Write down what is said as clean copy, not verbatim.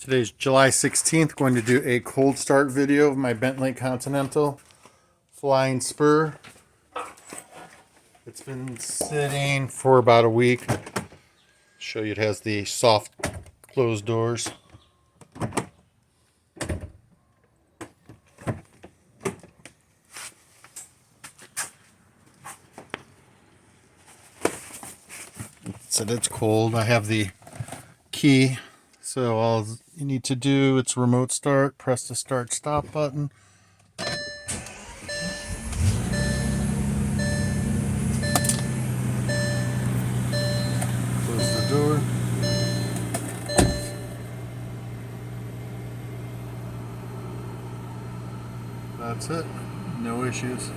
Today's July 16th. Going to do a cold start video of my Bentley Continental flying spur. It's been sitting for about a week. Show you it has the soft closed doors. Said it's cold. I have the key, so all you need to do, it's remote start, press the start stop button. Close the door. That's it. No issues.